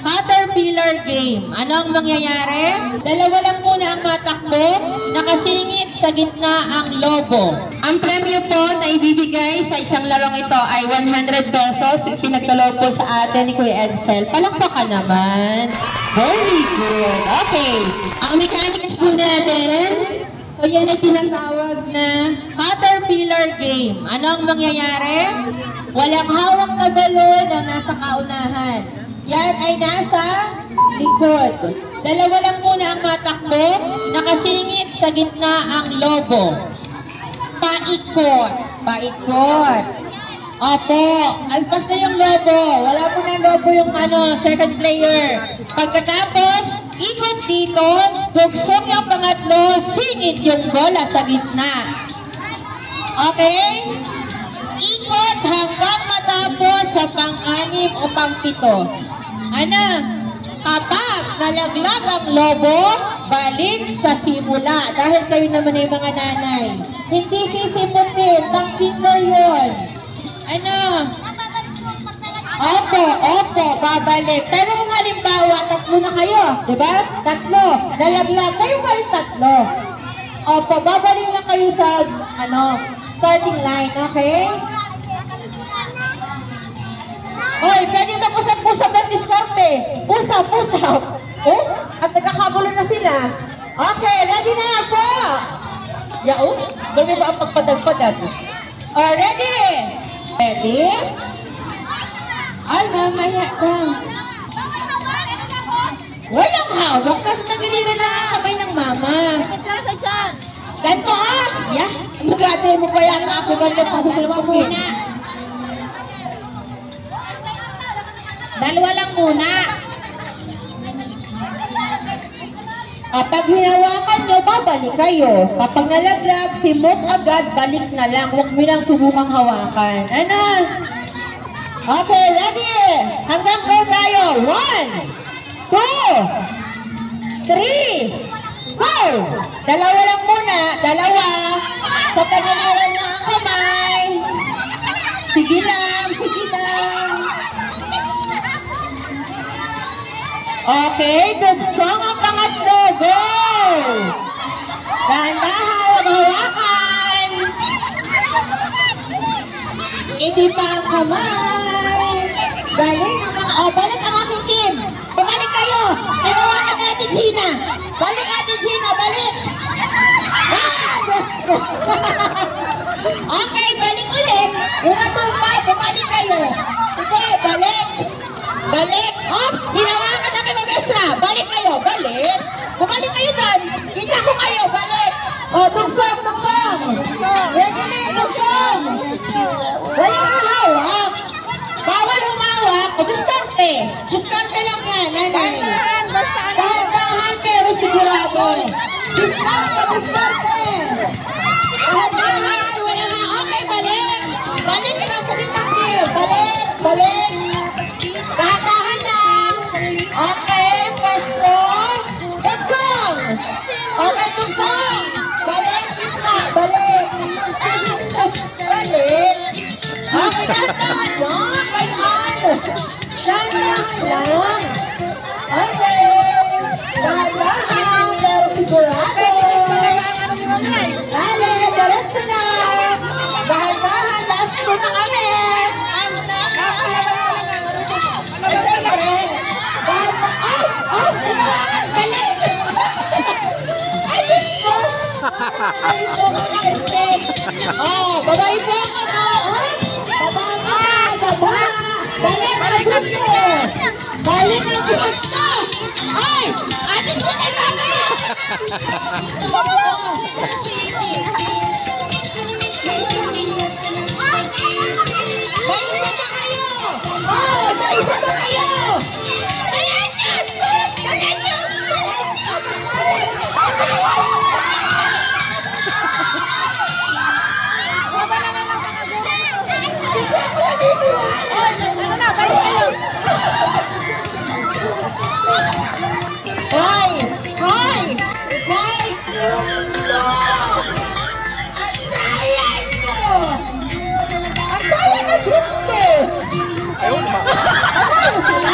Caterpillar game. Ano ang mangyayari? Dalawa lang muna ang matakbo, nakasingit sa gitna ang lobo. Ang premyo po na ibibigay sa isang larong ito ay 100 pesos. Pinagtulog po sa atin ni Kuya Edsel. Palakpakan naman. Very good. Okay. Ang mechanics po natin, so yan ay tinatawag na Caterpillar game. Ano ang mangyayari? Walang hawak na balon na nasa kaunahan. Yan ay nasa likod. Dalawa lang muna ang matakbo, nakasingit sa gitna ang lobo. Paikot. Paikot. Opo, alpas na yung lobo. Wala po na lobo yung second player. Pagkatapos, ikot dito, dugsong yung pangatlo, singit yung bola sa gitna. Okay? Ikot hanggang matapos sa pang-anim o pang-pito. Ano? Kapag nalaglag ang lobo, balik sa simula. Dahil kayo naman ay mga nanay. Hindi sisimutin, pang-finger yun. Ano? Opo, opo, babalik. Pero kung halimbawa, tatlo na kayo, di ba? Tatlo, nalaglag, kayo pa rin tatlo. Opo, babalik na kayo sa, starting line, okay? Hoy, pwede sa pusap-pusap ng diskarte. Pusap-pusap. Oh, at nagkakagulo na sila. Okay, ready na po. Yao, gawin ba ang pagpadag-padag? Ready? Ready? Ay, mamaya ka. Walang hawak kasi nagiliran na ang kamay ng mama. Ganto ah! Yeah, mugate mo pa yata ako ganto pa sa silapin. Dalawa lang muna. Kapag hinawakan nyo, babalik kayo. Kapag nalaglag, simot agad, balik na lang. Huwag mo lang subukang hawakan. Ano? Okay, ready? Hanggang go tayo. 1, 2, 3, go! Dalawa lang muna. Dalawa. Sa tagaliran na ang kamay. Sige lang, sige lang. Okay, dugsong ang pangatlo. Go! Dahan-dahan, hawakan. Hindi pa ang kamay. Galing ang mga... balik ang aking team. Bumalik kayo. Nawakan na Ate Gina. Balik Ate Gina, balik. Gusto. Okay, balik ulit. Una, tumpay, bumalik kayo. Okay, balik. Balik. Oops, hinawakan na kayo, Mesra. Balik kayo, balik. Bumalik kayo doon. Kita ko kayo, balik. Tugsong, tugsong. Ready na yung tugsong. Walang mahawak. Bawal humawak. Diskarte. Diskarte lang yan, nanay. Dahan-dahan pero sigurado. Diskarte, diskarte. Dahan-dahan. Okay, balik. Balik ka na sa bitangkil. Balik, balik. Dahan-dahan lang. Okay, pasto. Tugsong. Okay, tugsong. Balik, balik. Balik. Okay, dahan-dahan lang. Bayan. Dahan-dahan lang. Okay. Dahan-dahan. Pero sigurado. Dali, diretso na. Dahan-dahan. Last ko na kami. Babay po ako na. Balik ang gusto. Balik ang gusto. Ay, ating sinasama niya. Balik na kayo. Maisa na kayo. Sayan yan. Sayan yan. Hoy! Hoy! Hoy! Ang daya nyo! Ang daya na dito! Ayaw naman! Ayaw sila!